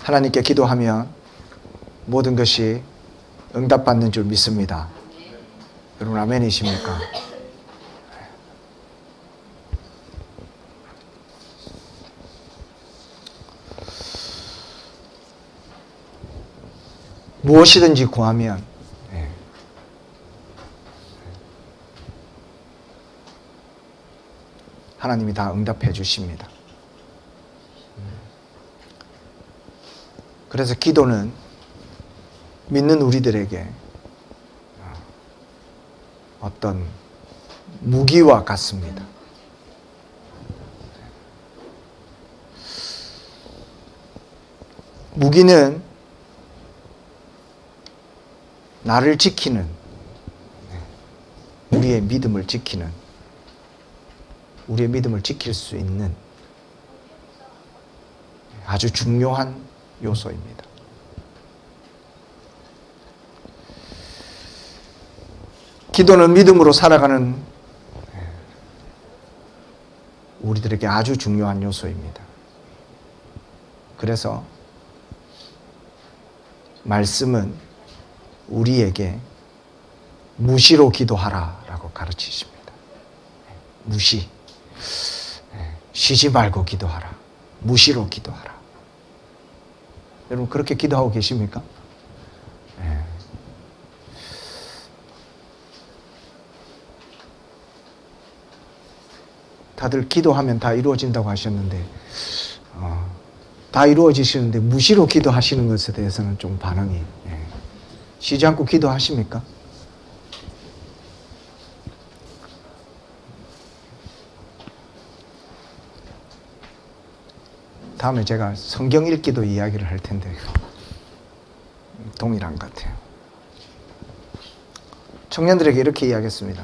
하나님께 기도하면 모든 것이 응답받는 줄 믿습니다. 여러분 아멘이십니까? 무엇이든지 구하면 하나님이 다 응답해 주십니다. 그래서 기도는 믿는 우리들에게 어떤 무기와 같습니다. 무기는 나를 지키는, 우리의 믿음을 지키는, 우리의 믿음을 지킬 수 있는 아주 중요한 요소입니다. 기도는 믿음으로 살아가는 우리들에게 아주 중요한 요소입니다. 그래서 말씀은 우리에게 무시로 기도하라 라고 가르치십니다. 무시. 쉬지 말고 기도하라. 무시로 기도하라. 여러분 그렇게 기도하고 계십니까? 다들 기도하면 다 이루어진다고 하셨는데 다 이루어지시는데 무시로 기도하시는 것에 대해서는 좀 반응이 쉬지 않고 기도하십니까? 다음에 제가 성경 읽기도 이야기를 할 텐데 동일한 것 같아요. 청년들에게 이렇게 이야기했습니다.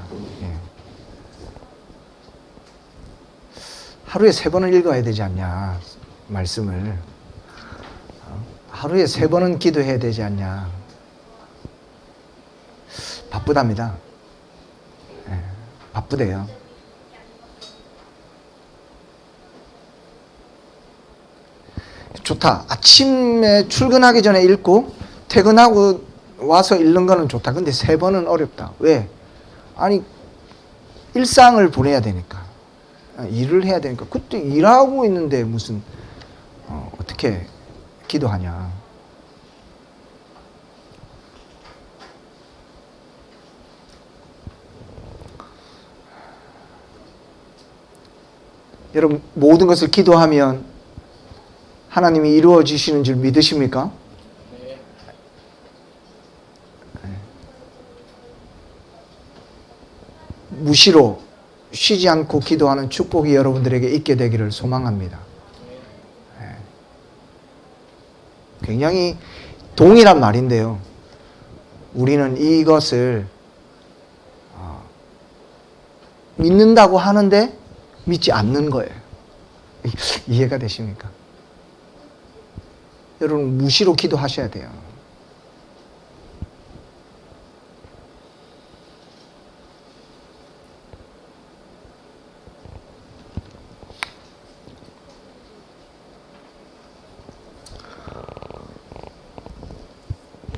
하루에 3번은 읽어야 되지 않냐, 말씀을. 하루에 3번은 기도해야 되지 않냐. 바쁘답니다. 바쁘대요. 좋다. 아침에 출근하기 전에 읽고 퇴근하고 와서 읽는 거는 좋다. 근데 3번은 어렵다. 왜? 아니 일상을 보내야 되니까. 일을 해야 되니까. 그때 일하고 있는데 무슨 어떻게 기도하냐. 여러분 모든 것을 기도하면 하나님이 이루어지시는 줄 믿으십니까? 무시로 쉬지 않고 기도하는 축복이 여러분들에게 있게 되기를 소망합니다. 굉장히 동일한 말인데요. 우리는 이것을 믿는다고 하는데 믿지 않는 거예요. 이해가 되십니까? 여러분 무시로 기도하셔야 돼요.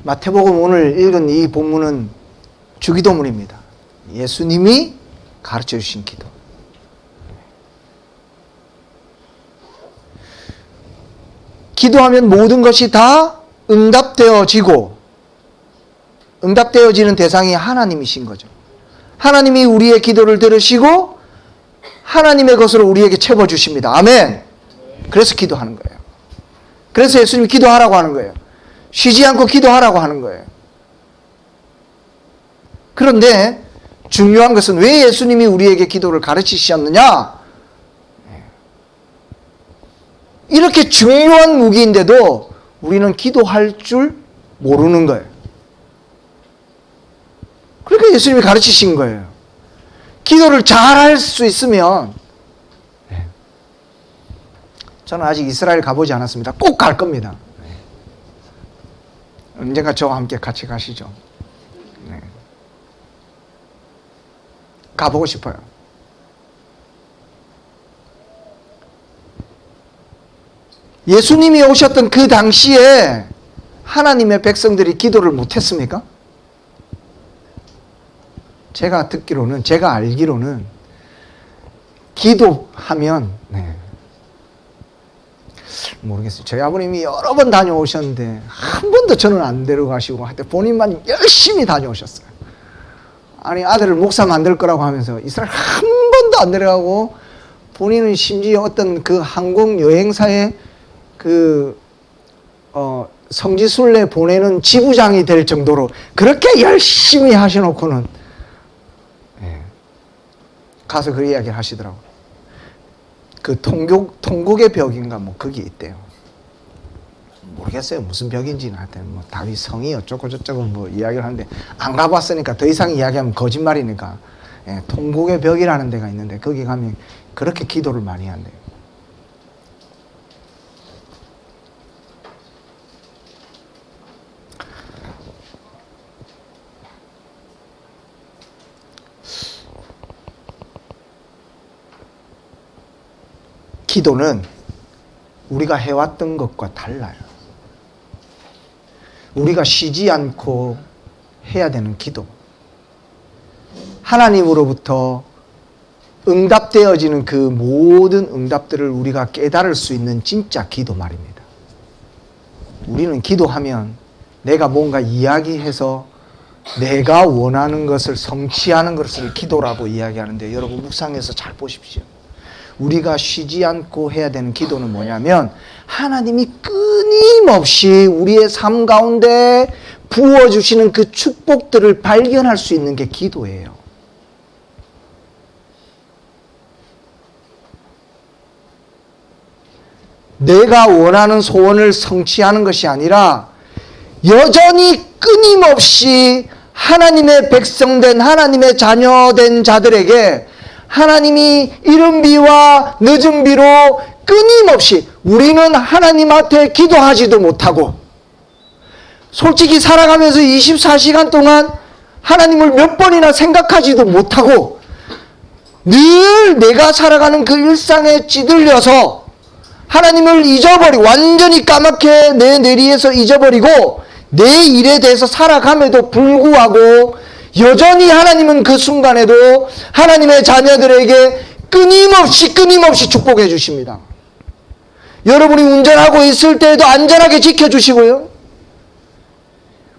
마태복음 오늘 읽은 이 본문은 주기도문입니다. 예수님이 가르쳐 주신 기도. 기도하면 모든 것이 다 응답되어지고, 응답되어지는 대상이 하나님이신 거죠. 하나님이 우리의 기도를 들으시고 하나님의 것으로 우리에게 채워주십니다. 아멘. 그래서 기도하는 거예요. 그래서 예수님이 기도하라고 하는 거예요. 쉬지 않고 기도하라고 하는 거예요. 그런데 중요한 것은 왜 예수님이 우리에게 기도를 가르치셨느냐? 이렇게 중요한 무기인데도 우리는 기도할 줄 모르는 거예요. 그러니까 예수님이 가르치신 거예요. 기도를 잘할 수 있으면, 저는 아직 이스라엘 가보지 않았습니다. 꼭 갈 겁니다. 언젠가 저와 함께 같이 가시죠. 가보고 싶어요. 예수님이 오셨던 그 당시에 하나님의 백성들이 기도를 못했습니까? 제가 듣기로는, 제가 알기로는 기도하면, 모르겠어요. 저희 아버님이 여러 번 다녀오셨는데 한 번도 저는 안 데려가시고 하여튼 본인만 열심히 다녀오셨어요. 아니, 아들을 목사 만들 거라고 하면서 이스라엘 한 번도 안 데려가고, 본인은 심지어 어떤 그 항공 여행사에 성지순례 보내는 지부장이 될 정도로 그렇게 열심히 하셔놓고는 가서 그 이야기를 하시더라고요. 그 통곡의 벽인가 뭐 그게 있대요. 모르겠어요. 무슨 벽인지는. 하여튼 뭐 다윗 성이 어쩌고 저쩌고 뭐 이야기를 하는데 안 가봤으니까 더 이상 이야기하면 거짓말이니까. 통곡의 벽이라는 데가 있는데 거기 가면 그렇게 기도를 많이 한대요. 기도는 우리가 해왔던 것과 달라요. 우리가 쉬지 않고 해야 되는 기도. 하나님으로부터 응답되어지는 그 모든 응답들을 우리가 깨달을 수 있는 진짜 기도 말입니다. 우리는 기도하면 내가 뭔가 이야기해서 내가 원하는 것을 성취하는 것을 기도라고 이야기하는데, 여러분 묵상해서 잘 보십시오. 우리가 쉬지 않고 해야 되는 기도는 뭐냐면, 하나님이 끊임없이 우리의 삶 가운데 부어주시는 그 축복들을 발견할 수 있는 게 기도예요. 내가 원하는 소원을 성취하는 것이 아니라 여전히 끊임없이 하나님의 백성된, 하나님의 자녀된 자들에게 하나님이 이른 비와 늦은 비로 끊임없이, 우리는 하나님 앞에 기도하지도 못하고 솔직히 살아가면서 24시간 동안 하나님을 몇 번이나 생각하지도 못하고 늘 내가 살아가는 그 일상에 찌들려서 하나님을 잊어버리고, 완전히 까맣게 내 뇌리에서 잊어버리고 내 일에 대해서 살아감에도 불구하고 여전히 하나님은 그 순간에도 하나님의 자녀들에게 끊임없이 축복해 주십니다. 여러분이 운전하고 있을 때에도 안전하게 지켜주시고요.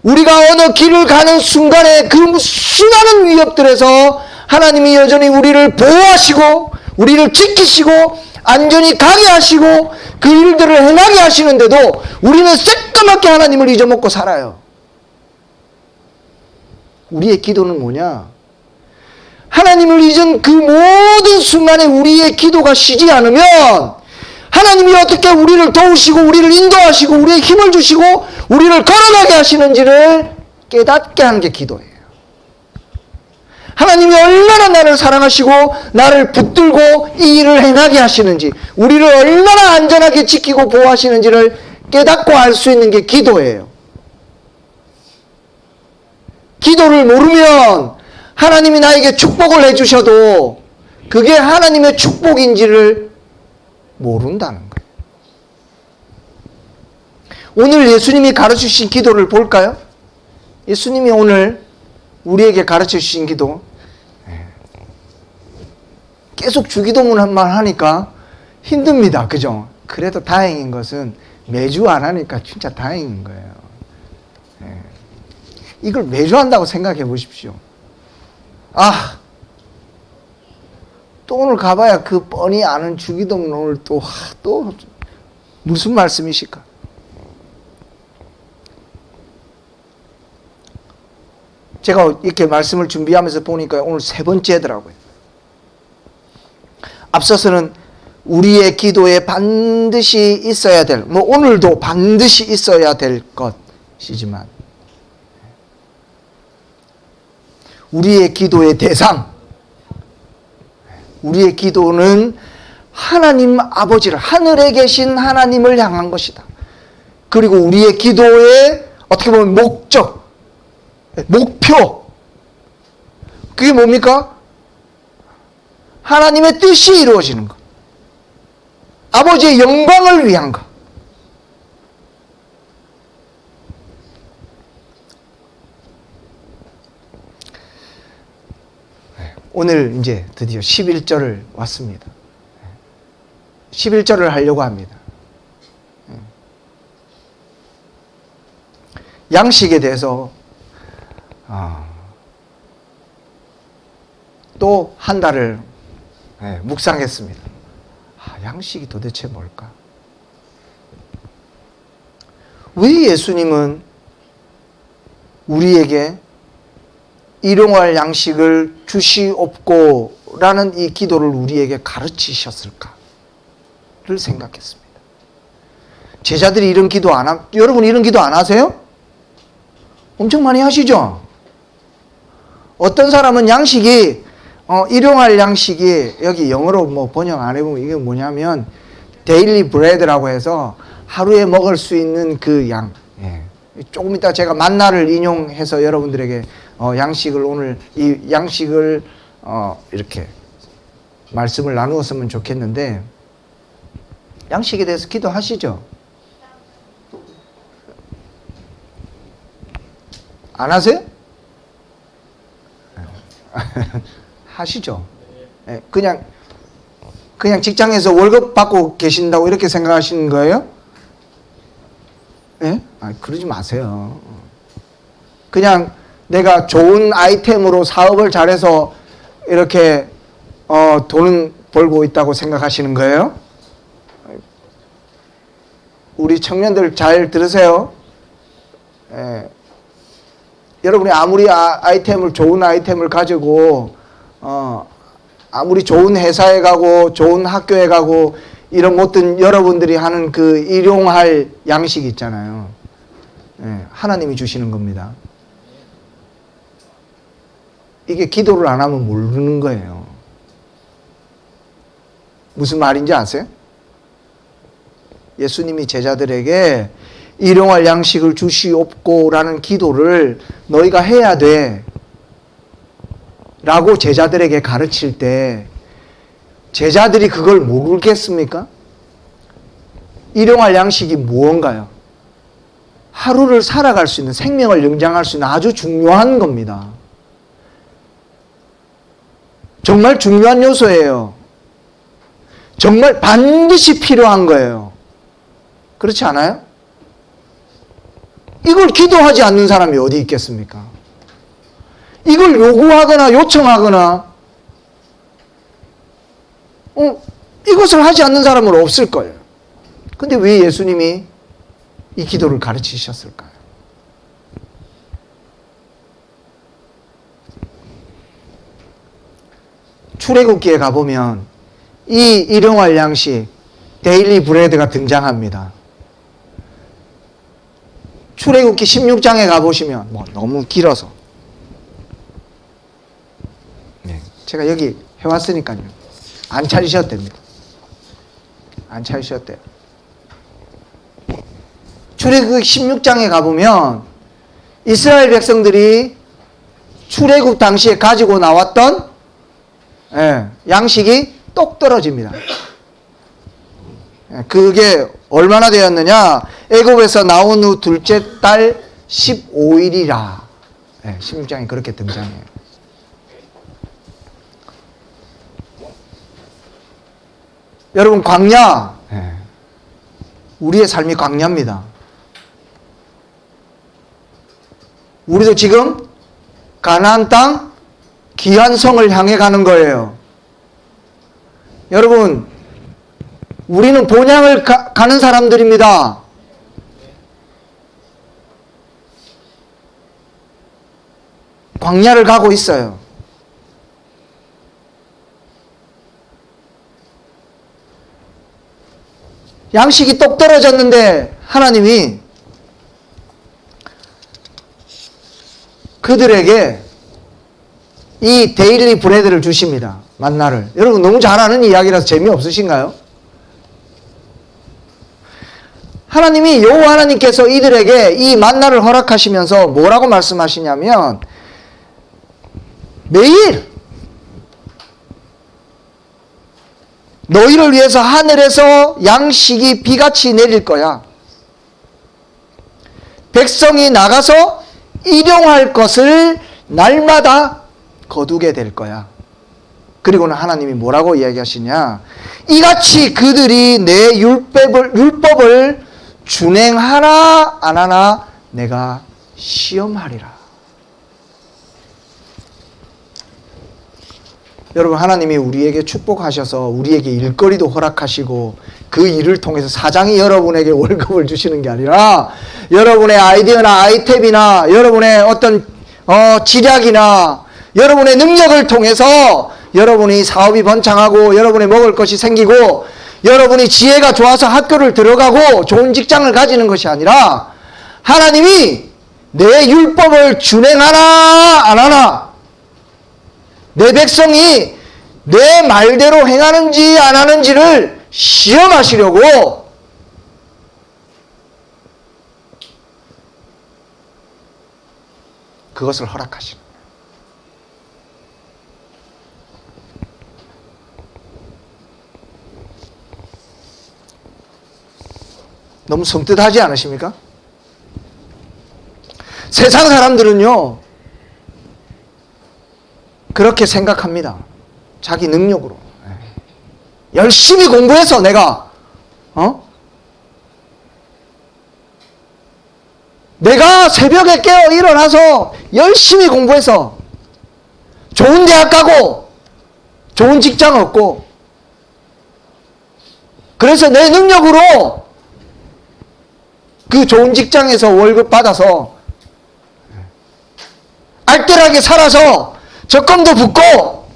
우리가 어느 길을 가는 순간에 그 수많은 위협들에서 하나님이 여전히 우리를 보호하시고 우리를 지키시고 안전히 가게 하시고 그 일들을 행하게 하시는데도 우리는 새까맣게 하나님을 잊어먹고 살아요. 우리의 기도는 뭐냐? 하나님을 잊은 그 모든 순간에 우리의 기도가 쉬지 않으면 하나님이 어떻게 우리를 도우시고 우리를 인도하시고 우리의 힘을 주시고 우리를 걸어가게 하시는지를 깨닫게 하는 게 기도예요. 하나님이 얼마나 나를 사랑하시고 나를 붙들고 이 일을 행하게 하시는지, 우리를 얼마나 안전하게 지키고 보호하시는지를 깨닫고 알 수 있는 게 기도예요. 기도를 모르면 하나님이 나에게 축복을 해주셔도 그게 하나님의 축복인지를 모른다는 거예요. 오늘 예수님이 가르치신 기도를 볼까요? 예수님이 오늘 우리에게 가르쳐 주신 기도, 계속 주기도문만 하니까 힘듭니다. 그죠? 그래도 다행인 것은 매주 안 하니까 진짜 다행인 거예요. 이걸 매주 한다고 생각해 보십시오. 또 오늘 가봐야 그 뻔히 아는 주기도문 오늘 또 무슨 말씀이실까? 제가 이렇게 말씀을 준비하면서 보니까 오늘 세 번째더라고요. 앞서서는 우리의 기도에 반드시 있어야 될, 오늘도 반드시 있어야 될 것이지만, 우리의 기도의 대상, 우리의 기도는 하나님 아버지를, 하늘에 계신 하나님을 향한 것이다. 그리고 우리의 기도의 어떻게 보면 목적, 목표, 그게 뭡니까? 하나님의 뜻이 이루어지는 것, 아버지의 영광을 위한 것, 오늘 이제 드디어 11절을 왔습니다. 11절을 하려고 합니다. 양식에 대해서 또 한 달을 묵상했습니다. 양식이 도대체 뭘까? 왜 예수님은 우리에게 일용할 양식을 주시옵고 라는 이 기도를 우리에게 가르치셨을까를 생각했습니다. 제자들이 이런 기도 여러분 이런 기도 안 하세요? 엄청 많이 하시죠? 어떤 사람은 양식이 일용할 양식이 여기 영어로 뭐 번역 안 해보면 이게 뭐냐면 데일리 브레드라고 해서 하루에 먹을 수 있는 그 양. 조금 이따 제가 만나를 인용해서 여러분들에게 양식을 오늘 이 양식을 이렇게 말씀을 나누었으면 좋겠는데 양식에 대해서 기도하시죠? 안 하세요? 하시죠. 그냥 직장에서 월급 받고 계신다고 이렇게 생각하시는 거예요? 그러지 마세요. 그냥 내가 좋은 아이템으로 사업을 잘해서 이렇게 돈 벌고 있다고 생각하시는 거예요? 우리 청년들 잘 들으세요. 여러분이 아무리 좋은 아이템을 가지고 아무리 좋은 회사에 가고 좋은 학교에 가고 이런 모든 여러분들이 하는 그 일용할 양식 있잖아요. 하나님이 주시는 겁니다. 이게 기도를 안 하면 모르는 거예요. 무슨 말인지 아세요? 예수님이 제자들에게 일용할 양식을 주시옵고라는 기도를 너희가 해야 돼 라고 제자들에게 가르칠 때 제자들이 그걸 모르겠습니까? 일용할 양식이 무언가요? 하루를 살아갈 수 있는, 생명을 연장할 수 있는 아주 중요한 겁니다. 정말 중요한 요소예요. 정말 반드시 필요한 거예요. 그렇지 않아요? 이걸 기도하지 않는 사람이 어디 있겠습니까? 이걸 요구하거나 요청하거나 이것을 하지 않는 사람은 없을 거예요. 근데 왜 예수님이 이 기도를 가르치셨을까요? 출애굽기에 가보면 이 일용할 양식 데일리 브레드가 등장합니다. 출애굽기 16장에 가보시면 너무 길어서 제가 여기 해왔으니까요. 안 찾으셔도 됩니다. 안 찾으셔도 돼요. 출애굽 16장에 가보면 이스라엘 백성들이 출애굽 당시에 가지고 나왔던 양식이 똑 떨어집니다. 그게 얼마나 되었느냐? 애굽에서 나온 후 둘째 달 15일이라 16장이 그렇게 등장해요. 여러분 광야, 우리의 삶이 광야입니다. 우리도 지금 가나안 땅 귀한 성을 향해 가는 거예요. 여러분, 우리는 본향을 가는 사람들입니다. 광야를 가고 있어요. 양식이 똑 떨어졌는데 하나님이 그들에게 이 데일리 브레드를 주십니다. 만나를. 여러분 너무 잘 아는 이야기라서 재미없으신가요? 하나님이 여호와 하나님께서 이들에게 이 만나를 허락하시면서 뭐라고 말씀하시냐면 매일 너희를 위해서 하늘에서 양식이 비같이 내릴 거야. 백성이 나가서 일용할 것을 날마다 거두게 될 거야. 그리고는 하나님이 뭐라고 이야기하시냐? 이같이 그들이 내 율법을 준행하나 안 하나 내가 시험하리라. 여러분, 하나님이 우리에게 축복하셔서 우리에게 일거리도 허락하시고 그 일을 통해서 사장이 여러분에게 월급을 주시는 게 아니라 여러분의 아이디어나 아이템이나 여러분의 어떤 지략이나 여러분의 능력을 통해서 여러분이 사업이 번창하고 여러분이 먹을 것이 생기고 여러분이 지혜가 좋아서 학교를 들어가고 좋은 직장을 가지는 것이 아니라 하나님이 내 율법을 준행하나 안 하나, 내 백성이 내 말대로 행하는지 안 하는지를 시험하시려고 그것을 허락하시는 거예요. 너무 섬뜩하지 않으십니까? 세상 사람들은요, 그렇게 생각합니다. 자기 능력으로. 열심히 공부해서 내가 새벽에 깨어 일어나서 열심히 공부해서 좋은 대학 가고 좋은 직장 얻고 그래서 내 능력으로 그 좋은 직장에서 월급 받아서 알뜰하게 살아서 적금도 붓고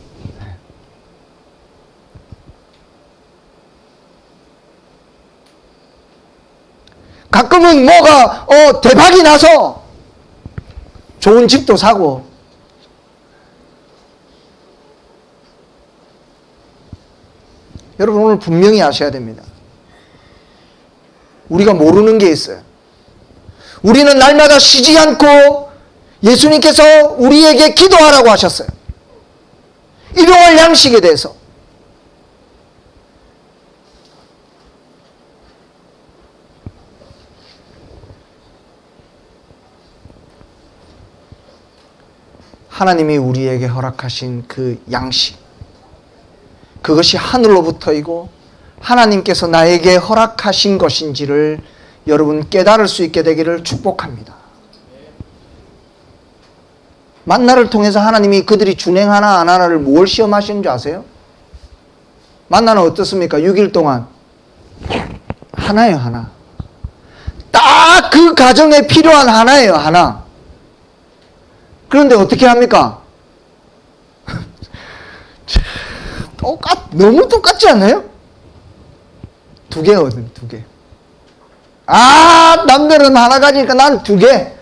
가끔은 뭐가 대박이 나서 좋은 집도 사고 여러분 오늘 분명히 아셔야 됩니다. 우리가 모르는 게 있어요. 우리는 날마다 쉬지 않고 예수님께서 우리에게 기도하라고 하셨어요. 일용할 양식에 대해서. 하나님이 우리에게 허락하신 그 양식, 그것이 하늘로부터이고 하나님께서 나에게 허락하신 것인지를 여러분 깨달을 수 있게 되기를 축복합니다. 만나를 통해서 하나님이 그들이 준행하나 안 하나를 뭘 시험하시는 줄 아세요? 만나는 어떻습니까? 6일 동안 하나예요, 하나. 딱 그 가정에 필요한 하나예요, 하나. 그런데 어떻게 합니까? 너무 똑같지 않나요? 2개거든, 2개. 남들은 하나 가지니까 난 2개.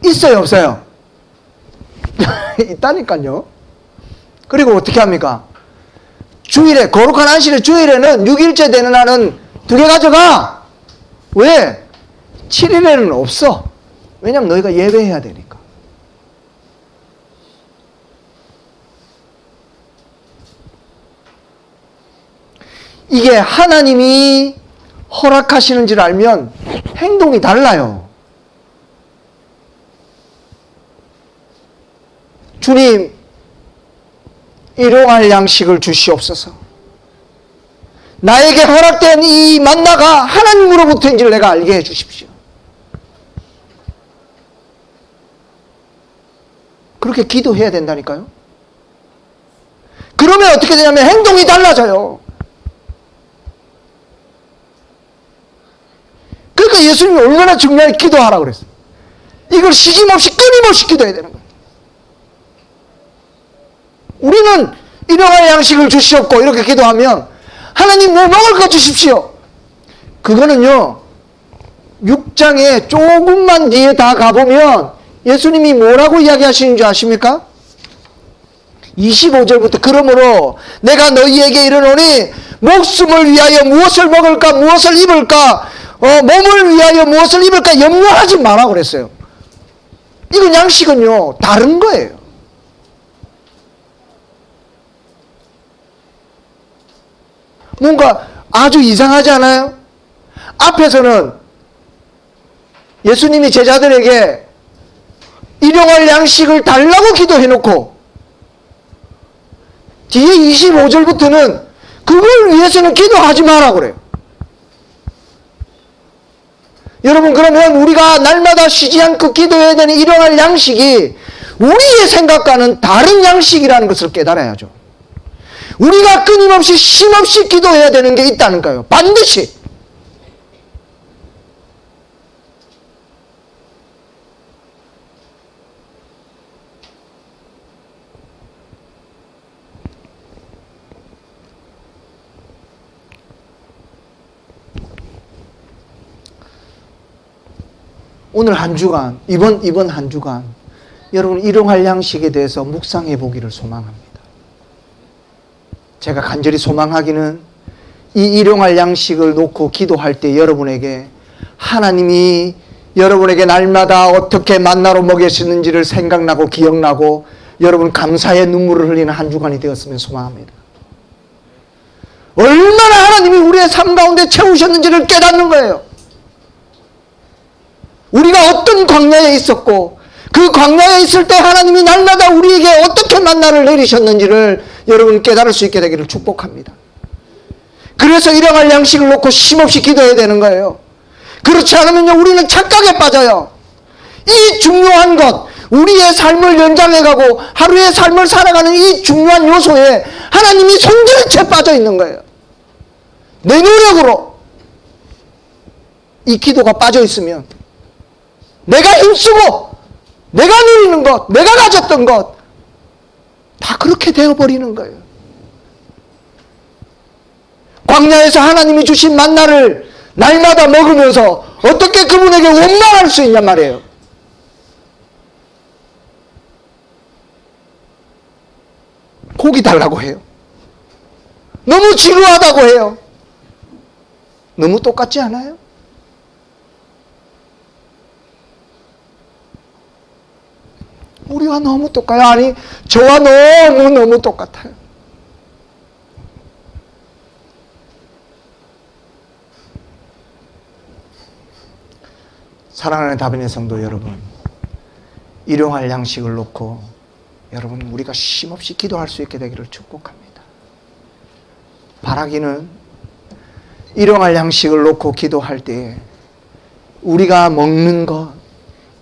있어요, 없어요? 있다니까요. 그리고 어떻게 합니까? 주일에, 거룩한 안식일 주일에는 6일째 되는 날은 2개 가져가. 왜? 7일에는 없어. 왜냐면 너희가 예배해야 되니까. 이게 하나님이 허락하시는 줄 알면 행동이 달라요. 주님, 일용할 양식을 주시옵소서. 나에게 허락된 이 만나가 하나님으로부터인지를 내가 알게 해 주십시오. 그렇게 기도해야 된다니까요. 그러면 어떻게 되냐면 행동이 달라져요. 그러니까 예수님이 얼마나 중요하게 기도하라고 그랬어요. 이걸 쉬짐없이 끊임없이 기도해야 되는 거예요. 우리는 일용할 양식을 주시옵고 이렇게 기도하면 하나님 뭐 먹을 거 주십시오. 그거는요 6장에 조금만 뒤에 다 가보면 예수님이 뭐라고 이야기하시는 줄 아십니까? 25절부터 그러므로 내가 너희에게 이르노니 목숨을 위하여 무엇을 먹을까 무엇을 입을까 몸을 위하여 무엇을 입을까 염려하지 마라 그랬어요. 이건 양식은요 다른 거예요. 뭔가 아주 이상하지 않아요? 앞에서는 예수님이 제자들에게 일용할 양식을 달라고 기도해놓고 뒤에 25절부터는 그걸 위해서는 기도하지 마라 그래요. 여러분, 그러면 우리가 날마다 쉬지 않고 기도해야 되는 일용할 양식이 우리의 생각과는 다른 양식이라는 것을 깨달아야죠. 우리가 끊임없이 쉼없이 기도해야 되는 게 있다는 거예요. 반드시. 오늘 한 주간, 이번 한 주간 여러분 일용할 양식에 대해서 묵상해 보기를 소망합니다. 제가 간절히 소망하기는 이 일용할 양식을 놓고 기도할 때 여러분에게 하나님이 여러분에게 날마다 어떻게 만나로 먹이시는지를 생각나고 기억나고 여러분 감사의 눈물을 흘리는 한 주간이 되었으면 소망합니다. 얼마나 하나님이 우리의 삶 가운데 채우셨는지를 깨닫는 거예요. 우리가 어떤 광야에 있었고 그 광야에 있을 때 하나님이 날마다 우리에게 어떻게 만나를 내리셨는지를 여러분 깨달을 수 있게 되기를 축복합니다. 그래서 일용할 양식을 놓고 쉼없이 기도해야 되는 거예요. 그렇지 않으면요 우리는 착각에 빠져요. 이 중요한 것, 우리의 삶을 연장해가고 하루의 삶을 살아가는 이 중요한 요소에 하나님이 손절채 빠져 있는 거예요. 내 노력으로 이 기도가 빠져 있으면 내가 힘쓰고 내가 누리는 것, 내가 가졌던 것 다 그렇게 되어버리는 거예요. 광야에서 하나님이 주신 만나를 날마다 먹으면서 어떻게 그분에게 원망할 수 있냔 말이에요. 고기 달라고 해요. 너무 지루하다고 해요. 너무 똑같지 않아요? 우리와 너무 똑같아요. 아니, 저와 너무 똑같아요. 사랑하는 다빈의 성도 여러분, 일용할 양식을 놓고 여러분 우리가 쉼없이 기도할 수 있게 되기를 축복합니다. 바라기는 일용할 양식을 놓고 기도할 때에 우리가 먹는 것,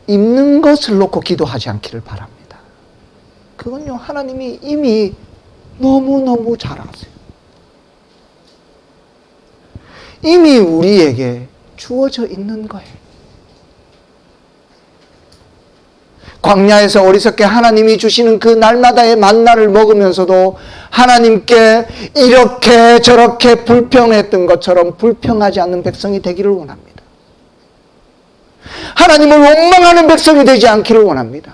입는 것을 놓고 기도하지 않기를 바랍니다. 그건요 하나님이 이미 너무너무 잘 아세요. 이미 우리에게 주어져 있는 거예요. 광야에서 어리석게 하나님이 주시는 그 날마다의 만나를 먹으면서도 하나님께 이렇게 저렇게 불평했던 것처럼 불평하지 않는 백성이 되기를 원합니다. 하나님을 원망하는 백성이 되지 않기를 원합니다.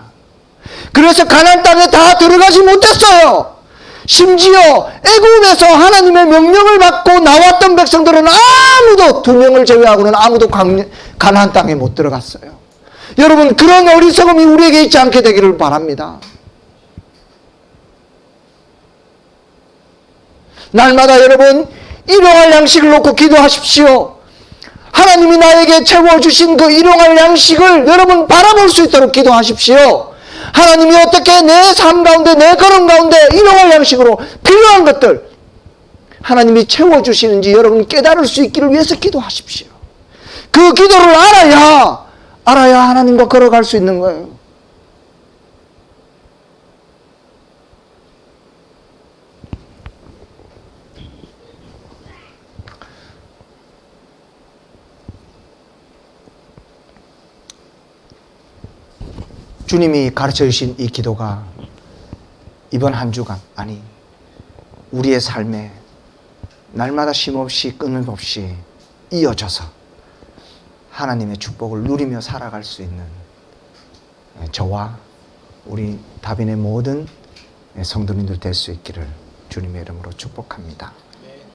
그래서 가나안 땅에 다 들어가지 못했어요. 심지어 애굽에서 하나님의 명령을 받고 나왔던 백성들은 아무도 2명을 제외하고는 아무도 가나안 땅에 못 들어갔어요. 여러분 그런 어리석음이 우리에게 있지 않게 되기를 바랍니다. 날마다 여러분 일용할 양식을 놓고 기도하십시오. 하나님이 나에게 채워주신 그 일용할 양식을 여러분 바라볼 수 있도록 기도하십시오. 하나님이 어떻게 내 삶 가운데 내 걸음 가운데 일용할 양식으로 필요한 것들 하나님이 채워주시는지 여러분 깨달을 수 있기를 위해서 기도하십시오. 그 기도를 알아야 하나님과 걸어갈 수 있는 거예요. 주님이 가르쳐 주신 이 기도가 이번 한 주간, 아니 우리의 삶에 날마다 쉼없이 끊임없이 이어져서 하나님의 축복을 누리며 살아갈 수 있는 저와 우리 다빈의 모든 성도님들 될 수 있기를 주님의 이름으로 축복합니다.